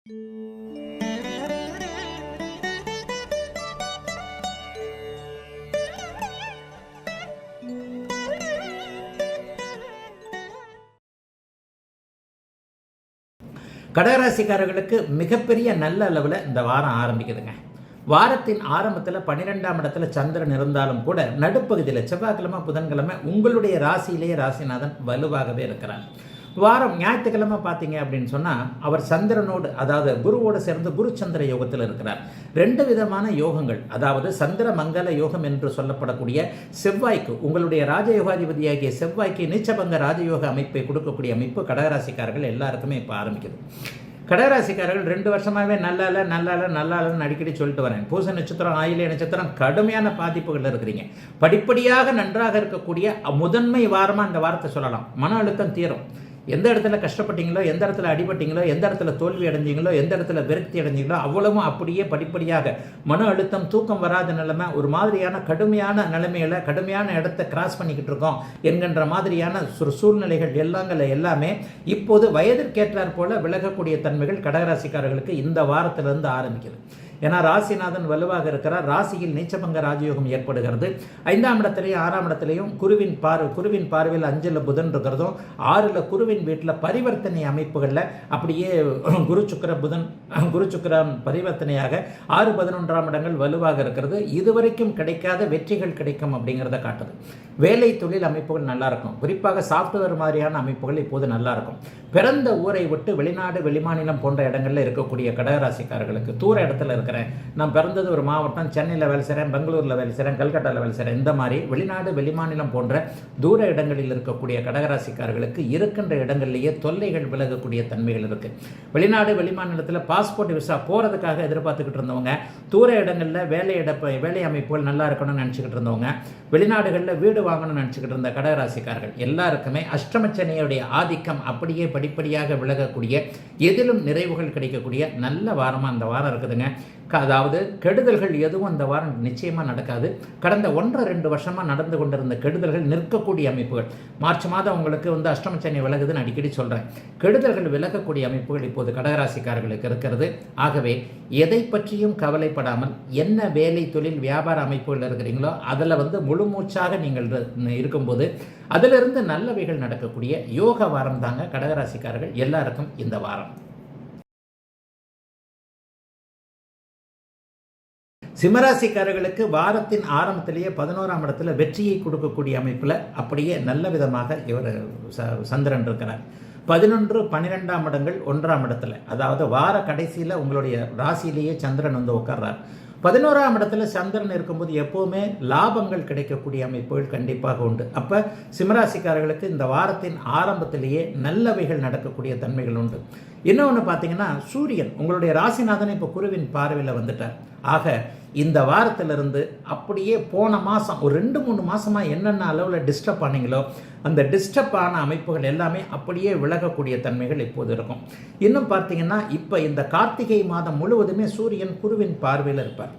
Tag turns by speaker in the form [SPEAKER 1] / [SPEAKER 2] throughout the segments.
[SPEAKER 1] கடகராசிக்காரர்களுக்கு மிகப்பெரிய நல்ல அளவில் இந்த வாரம் ஆரம்பிக்குதுங்க. வாரத்தின் ஆரம்பத்தில் 12ஆம் இடத்துல சந்திரன் இருந்தாலும் கூட நடுப்பகுதியில் செவ்வாய்க்கிழமை புதன்கிழமை உங்களுடைய ராசியிலேயே ராசிநாதன் வலுவாகவே இருக்கிறார். வாரம் ஞாயிற்றுக்கிழமை பார்த்தீங்க அப்படின்னு சொன்னால் அவர் சந்திரனோடு, அதாவது குருவோடு சேர்ந்து குரு சந்திர யோகத்தில் இருக்கிறார். 2 விதமான யோகங்கள், அதாவது சந்திர மங்கல யோகம் என்று சொல்லப்படக்கூடிய செவ்வாய்க்கு, உங்களுடைய ராஜயோகாதிபதியாகிய செவ்வாய்க்கு நீச்சபங்க ராஜயோக அமைப்பை கொடுக்கக்கூடிய அமைப்பு கடகராசிக்காரர்கள் எல்லாருக்குமே இப்போ ஆரம்பிக்குது. கடகராசிக்காரர்கள் 2 வருஷமாகவே நல்லாலன்னு அடிக்கடி சொல்லிட்டு வரேன். பூச நட்சத்திரம், ஆயில்ய நட்சத்திரம் கடுமையான பாதிப்புகள் இருக்கிறீங்க. படிப்படியாக நன்றாக இருக்கக்கூடிய முதன்மை வாரமாக இந்த வாரத்தை சொல்லலாம். மன அழுத்தம் தீரும். எந்த இடத்துல கஷ்டப்பட்டீங்களோ, எந்த இடத்துல அடிபட்டீங்களோ, எந்த இடத்துல தோல்வி அடைஞ்சிங்களோ, எந்த இடத்துல விரக்தி அடைஞ்சிங்களோ அவ்வளவும் அப்படியே படிப்படியாக மன அழுத்தம், தூக்கம் வராத நிலைமை, ஒரு மாதிரியான கடுமையான நிலைமையில் கடுமையான இடத்தை கிராஸ் பண்ணிக்கிட்டு இருக்கோம் என்கின்ற மாதிரியான சூழ்நிலைகள் எல்லாமே இப்போது வயதிற்கேற்றார் போல விலகக்கூடிய தன்மைகள் கடகராசிக்காரர்களுக்கு இந்த வாரத்திலிருந்து ஆரம்பிக்குது. ஏன்னா ராசிநாதன் வலுவாக இருக்கிறார். ராசியில் நீச்சபங்க ராஜயோகம் ஏற்படுகிறது. 5ஆம் இடத்துலையும் 6ஆம் இடத்துலையும் குருவின் பார்வையில் 5ல் புதன் இருக்கிறதும் 6ல் குருவின் வீட்டில் பரிவர்த்தனை அமைப்புகளில் அப்படியே குரு சுக்கிர பரிவர்த்தனையாக 6, 11ஆம் இடங்கள் வலுவாக இருக்கிறது. இதுவரைக்கும் கிடைக்காத வெற்றிகள் கிடைக்கும் அப்படிங்கிறத காட்டுது. வேலை தொழில் அமைப்புகள் நல்லா இருக்கும். குறிப்பாக சாஃப்ட்வேர் மாதிரியான அமைப்புகள் இப்போது நல்லா இருக்கும். பிறந்த ஊரை விட்டு வெளிநாடு, வெளிமாநிலம் போன்ற இடங்களில் இருக்கக்கூடிய கடகராசிக்காரர்களுக்கு, தூர இடத்துல இருக்கிறேன், நான் பிறந்தது ஒரு மாவட்டம், சென்னையில் வேலை செய்கிறேன், பெங்களூரில் வேலை செய்கிறேன், கல்கட்டாவில் வேலை செய்கிறேன், இந்த மாதிரி வெளிநாடு, வெளிமாநிலம் போன்ற தூர இடங்களில் இருக்கக்கூடிய கடகராசிக்காரர்களுக்கு இருக்கின்ற இடங்கள்லேயே தொல்லைகள் விலகக்கூடிய தன்மைகள் இருக்குது. வெளிநாடு, வெளிமாநிலத்தில் பாஸ்போர்ட் விசா போகிறதுக்காக எதிர்பார்த்துக்கிட்டு இருந்தவங்க, தூர இடங்களில் வேலை அமைப்புகள் நல்லா இருக்கணும்னு நினச்சிக்கிட்டு இருந்தவங்க, வெளிநாடுகளில் வீடு வாங்கணும்னு நினச்சிக்கிட்டு இருந்த கடகராசிக்காரர்கள் எல்லாருக்குமே அஷ்டமச்சனியுடைய ஆதிக்கம் அப்படியே படிப்படியாக விலகக்கூடிய, எதிலும் நிறைவுகள் கிடைக்கக்கூடிய நல்ல வாரமாக அந்த வாரம் இருக்குதுங்க. அதாவது கெடுதல்கள் எதுவும் அந்த வாரம் நிச்சயமாக நடக்காது. கடந்த 1-2 வருஷமாக நடந்து கொண்டிருந்த கெடுதல்கள் நிற்கக்கூடிய அமைப்புகள். மார்ச் மாதம் உங்களுக்கு அஷ்டமச்சனி விலகுதுன்னு அடிக்கடி சொல்கிறேன். கெடுதல்கள் விலகக்கூடிய அமைப்புகள் இப்போது கடகராசிக்காரர்களுக்கு இருக்கிறது. ஆகவே எதை பற்றியும் கவலைப்படாமல் என்ன வேலை, தொழில், வியாபார அமைப்புகள் இருக்கிறீங்களோ அதில் முழு மூச்சாக நீங்கள் இருக்கும்போது அதிலிருந்து நல்லவைகள் நடக்கக்கூடிய யோக வாரம் தாங்க கடகராசிக்காரர்கள் எல்லாருக்கும் இந்த வாரம். சிம்மராசிக்காரர்களுக்கு வாரத்தின் ஆரம்பத்திலேயே 11ஆம் இடத்துல வெற்றியை கொடுக்கக்கூடிய அமைப்பில் அப்படியே நல்ல விதமாக இவர் சந்திரன் இருக்கிறார். 11, 12ஆம் இடங்கள் 1ஆம் இடத்துல, அதாவது வார கடைசியில் உங்களுடைய ராசியிலேயே சந்திரன் உட்கார்றார். 11ஆம் இடத்துல சந்திரன் இருக்கும்போது எப்போவுமே லாபங்கள் கிடைக்கக்கூடிய அமைப்புகள் கண்டிப்பாக உண்டு. அப்போ சிம்மராசிக்காரர்களுக்கு இந்த வாரத்தின் ஆரம்பத்திலேயே நல்லவைகள் நடக்கக்கூடிய தன்மைகள் உண்டு. இன்னொன்று பார்த்தீங்கன்னா, சூரியன் உங்களுடைய ராசிநாதன் இப்போ குருவின் பார்வையில் வந்துட்டார். ஆக இந்த வாரத்திலிருந்து அப்படியே போன மாதம் ஒரு 2-3 மாதமாக என்னென்ன அளவில் டிஸ்டர்ப் ஆனீங்களோ அந்த டிஸ்டர்ப் ஆன அமைப்புகள் எல்லாமே அப்படியே விலகக்கூடிய தன்மைகள் இப்போது இருக்கும். இன்னும் பார்த்தீங்கன்னா, இப்போ இந்த கார்த்திகை மாதம் முழுவதுமே சூரியன் குருவின் பார்வையில் இருப்பார்.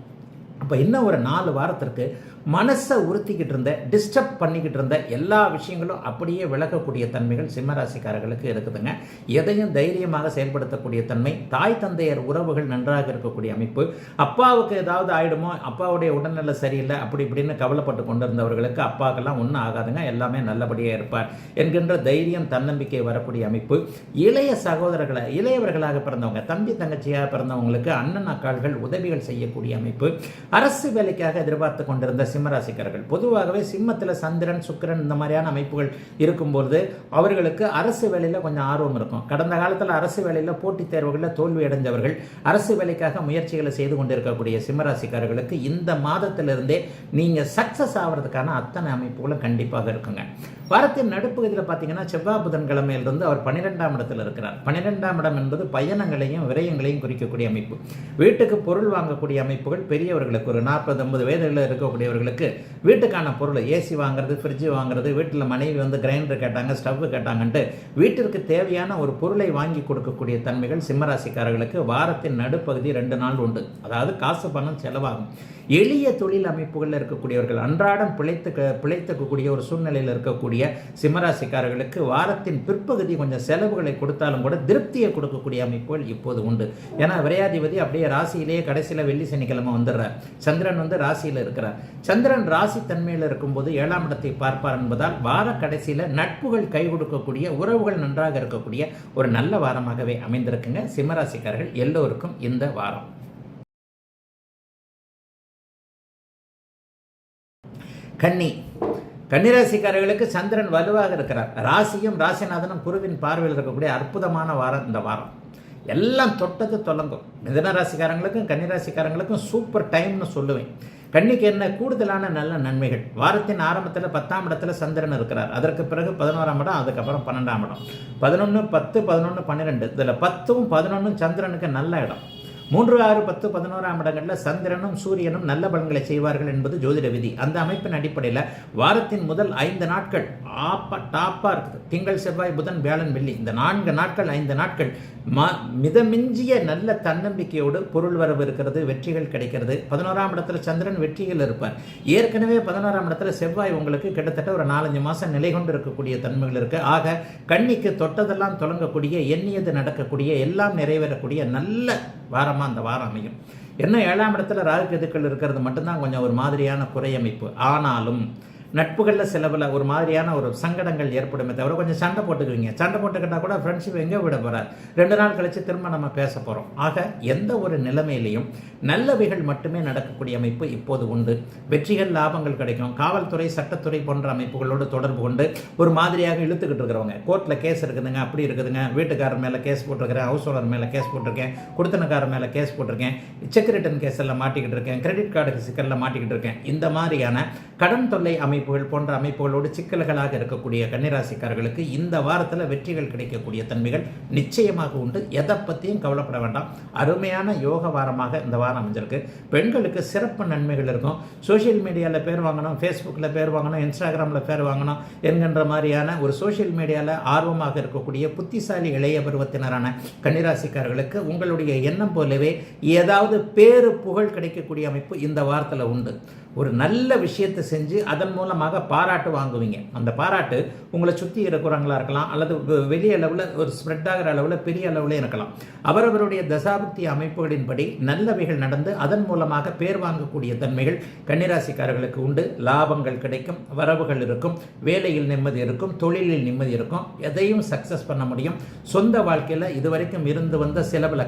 [SPEAKER 1] அப்போ இன்னும் ஒரு 4 வாரத்திற்கு மனசை உறுத்திக்கிட்டு இருந்த, டிஸ்டர்ப் பண்ணிக்கிட்டு இருந்த எல்லா விஷயங்களும் அப்படியே விலகக்கூடிய தன்மைகள் சிம்மராசிக்காரர்களுக்கு இருக்குதுங்க. எதையும் தைரியமாக செயல்படுத்தக்கூடிய தன்மை, தாய் தந்தையர் உறவுகள் நன்றாக இருக்கக்கூடிய அமைப்பு, அப்பாவுக்கு ஏதாவது ஆயிடுமோ, அப்பாவுடைய உடல்நிலை சரியில்லை அப்படி இப்படின்னு கவலைப்பட்டு கொண்டிருந்தவர்களுக்கு அப்பாவுக்கெல்லாம் ஒன்றும் ஆகாதுங்க, எல்லாமே நல்லபடியாக இருப்பார் என்கின்ற தைரியம், தன்னம்பிக்கை வரக்கூடிய அமைப்பு. இளைய சகோதரர்களை, இளையவர்களாக பிறந்தவங்க, தம்பி தங்கச்சியாக பிறந்தவங்களுக்கு அண்ணன் அக்காள்கள் உதவிகள் செய்யக்கூடிய அமைப்பு. அரசு வேலைக்காக எதிர்பார்த்து கொண்டிருந்த சிம்மராசிக்காரர்கள், பொதுவாகவே சிம்மத்தில் சந்திரன், சுக்கிரன் இந்த மாதிரியான அமைப்புகள் இருக்கும்போது அவர்களுக்கு அரசு வேலையில் கொஞ்சம் ஆர்வம் இருக்கும். கடந்த காலத்தில் அரசு வேலையில் போட்டித் தேர்வுகளில் தோல்வி அடைஞ்சவர்கள் அரசு வேலைக்காக முயற்சிகளை செய்து கொண்டிருக்கக்கூடிய சிம்மராசிக்காரர்களுக்கு இந்த மாதத்திலிருந்தே நீங்கள் சக்சஸ் ஆகிறதுக்கான அத்தனை அமைப்புகளும் கண்டிப்பாக இருக்குங்க. வாரத்தின் நடுப்பகுதியில் பார்த்தீங்கன்னா, செவ்வாய் புதன்கிழமையிலிருந்து அவர் 12ஆம் இடத்தில் இருக்கிறார். 12ஆம் இடம் என்பது பயணங்களையும் விரயங்களையும் குறிக்கக்கூடிய அமைப்பு. வீட்டுக்கு பொருள் வாங்கக்கூடிய அமைப்புகள் பெரியவர்களுக்கு வயதுகளுக்கு ஒரு 40-50 வயதுகளில் இருக்கக்கூடியவர்களுக்கு வீட்டுக்கான பொருள் ஏசி வாங்குறது, ஃப்ரிட்ஜு வாங்குறது, வீட்டில் மனைவி வந்து கிரைண்டர் கேட்டாங்க, ஸ்டவ் கேட்டாங்கன்ட்டு வீட்டிற்கு தேவையான ஒரு பொருளை வாங்கி கொடுக்கக்கூடிய தன்மைகள் சிம்மராசிக்காரர்களுக்கு வாரத்தின் நடுப்பகுதி 2 நாள் உண்டு. அதாவது காசு பணம் செலவாகும். எளிய தொழில் அமைப்புகளில் இருக்கக்கூடியவர்கள் அன்றாடம் பிழைத்துக்கக்கூடிய ஒரு சூழ்நிலையில் இருக்கக்கூடிய சிம்மராசிக்காரர்களுக்கு வாரத்தின் பிற்பகுதி கொஞ்சம் செலவுகளை கொடுத்தாலும் கூட திருப்தியை கொடுக்கக்கூடிய அமைப்புகள் இப்போது உண்டு. ஏன்னா விரையாதிபதி அப்படியே ராசியிலேயே கடைசியில் வெள்ளி சனிக்கிழமை வந்துடுறார். சந்திரன் வந்து ராசியில் இருக்கிறார். சந்திரன் ராசி தன்மையில் இருக்கும்போது 7ஆம் இடத்தை பார்ப்பார் என்பதால் வார கடைசியில் நட்புகள் கை கொடுக்கக்கூடிய, உறவுகள் நன்றாக இருக்கக்கூடிய ஒரு நல்ல வாரமாகவே அமைந்திருக்குங்க சிம்மராசிக்காரர்கள் எல்லோருக்கும் இந்த வாரம். கன்னிராசிக்காரர்களுக்கு சந்திரன் வலுவாக இருக்கிறார். ராசியும் ராசிநாதனும் குருவின் பார்வையில் இருக்கக்கூடிய அற்புதமான வாரம் இந்த வாரம். எல்லாம் தொட்டது தொடங்கும். மிதுன ராசிக்காரங்களுக்கும் கன்னிராசிக்காரங்களுக்கும் சூப்பர் டைம்னு சொல்லுவேன். கன்னிக்கு என்ன கூடுதலான நல்ல நன்மைகள். வாரத்தின் ஆரம்பத்தில் 10ஆம் இடத்துல சந்திரன் இருக்கிறார். அதற்கு பிறகு 11ஆம் இடம், அதுக்கப்புறம் 12ஆம் இடம். 11, 10, 11, 12 இதில் 10ம் 11ம் சந்திரனுக்கு நல்ல இடம். 3, 6, 10, 11ஆம் இடங்களில் சந்திரனும் சூரியனும் நல்ல பலன்களை செய்வார்கள் என்பது ஜோதிட விதி. அந்த அமைப்பின் அடிப்படையில் வாரத்தின் முதல் 5 நாட்கள் டாப்பாக இருக்குது. திங்கள், செவ்வாய், புதன், வியாழன், வெள்ளி இந்த 4 நாட்கள் 5 நாட்கள் மிதமிஞ்சிய நல்ல தன்னம்பிக்கையோடு பொருள் வரவு இருக்கிறது, வெற்றிகள் கிடைக்கிறது. 11ஆம் இடத்துல சந்திரன் வெற்றிகள் இருப்பார். ஏற்கனவே 11ஆம் இடத்துல செவ்வாய் உங்களுக்கு கிட்டத்தட்ட ஒரு 4-5 மாதம் நிலை கொண்டு இருக்கக்கூடிய தன்மைகள் இருக்குது. ஆக கன்னிக்கு தொட்டதெல்லாம் தொடங்கக்கூடிய, எண்ணியது நடக்கக்கூடிய, எல்லாம் நிறைவேறக்கூடிய நல்ல வாரமாக அந்த வாரம் அமையும். என்ன 7ஆம் இடத்துல ராகு கேதுக்கள் இருக்கிறது மட்டும்தான் கொஞ்சம் ஒரு மாதிரியான குறையமைப்பு. ஆனாலும் நட்புகளில் சிலவில் ஒரு மாதிரியான ஒரு சங்கடங்கள் ஏற்படுமே தவிர கொஞ்சம் சண்டை போட்டுக்குவீங்க. சண்டை போட்டுக்கிட்டால் கூட ஃப்ரெண்ட்ஷிப் எங்கே விட போகிறார். 2 நாள் கழித்து திரும்ப நம்ம பேச போகிறோம். ஆக எந்த ஒரு நிலைமையிலையும் நல்லவைகள் மட்டுமே நடக்கக்கூடிய அமைப்பு இப்போது உண்டு. வெற்றிகள், லாபங்கள் கிடைக்கும். காவல்துறை, சட்டத்துறை போன்ற அமைப்புகளோடு தொடர்பு கொண்டு ஒரு மாதிரியாக இழுத்துக்கிட்டு இருக்கிறவங்க, கோர்ட்டில் கேஸ் இருக்குதுங்க, அப்படி இருக்குதுங்க, வீட்டுக்காரர் மேலே கேஸ் போட்டிருக்கிறேன், ஹவுஸ் ஓனர் மேலே கேஸ் போட்டிருக்கேன், குடுத்தனக்காரர் மேலே கேஸ் போட்டிருக்கேன், செக் ரிட்டன் கேஸில் மாட்டிக்கிட்டு இருக்கேன், கிரெடிட் கார்டு சிக்கலில் மாட்டிக்கிட்டு இருக்கேன், இந்த மாதிரியான கடன் தொல்லை அமைப்புகள் போன்ற அமைப்புகளோடு சிக்கல்களாக இருக்கக்கூடிய கன்னிராசிக்காரர்களுக்கு இந்த வாரத்தில் வெற்றிகள் கிடைக்கக்கூடிய தன்மைகள் நிச்சயமாக உண்டு. எதை பற்றியும் கவலைப்பட வேண்டாம். அருமையான யோக வாரமாக இந்த வாரம் அமைஞ்சிருக்கு. பெண்களுக்கு சிறப்பு நன்மைகள் இருக்கும். சோஷியல் மீடியாவில் பேர் வாங்கணும், ஃபேஸ்புக்கில் பேர் வாங்கணும், இன்ஸ்டாகிராமில் பேர் வாங்கணும் என்கின்ற மாதிரியான ஒரு சோஷியல் மீடியாவில் ஆர்வமாக இருக்கக்கூடிய புத்திசாலி இளைய பருவத்தினரான கன்னிராசிக்காரர்களுக்கு உங்களுடைய எண்ணம் போலவே ஏதாவது பேரு புகழ் கிடைக்கக்கூடிய அமைப்பு இந்த வாரத்தில் உண்டு. ஒரு நல்ல விஷயத்தை செஞ்சு அதன் மூலமாக பாராட்டு வாங்குவீங்க. அந்த பாராட்டு உங்களை சுற்றி இருக்கிறவங்களா இருக்கலாம், அல்லது வெளிய அளவில் ஒரு ஸ்ப்ரெட் ஆகிற அளவில் பெரிய அளவில் இருக்கலாம். அவரவருடைய தசாபுக்தி அமைப்புகளின்படி நல்லவைகள் நடந்து அதன் மூலமாக பேர் வாங்கக்கூடிய தன்மைகள் கன்னிராசிக்காரர்களுக்கு உண்டு. லாபங்கள் கிடைக்கும், வரவுகள் இருக்கும், வேலையில் நிம்மதி இருக்கும், தொழிலில் நிம்மதி இருக்கும், எதையும் சக்ஸஸ் பண்ண முடியும். சொந்த வாழ்க்கையில் இதுவரைக்கும் இருந்து வந்த சில பல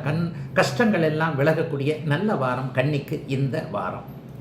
[SPEAKER 1] கஷ்டங்கள் எல்லாம் விலகக்கூடிய நல்ல வாரம் கன்னிக்கு இந்த வாரம்.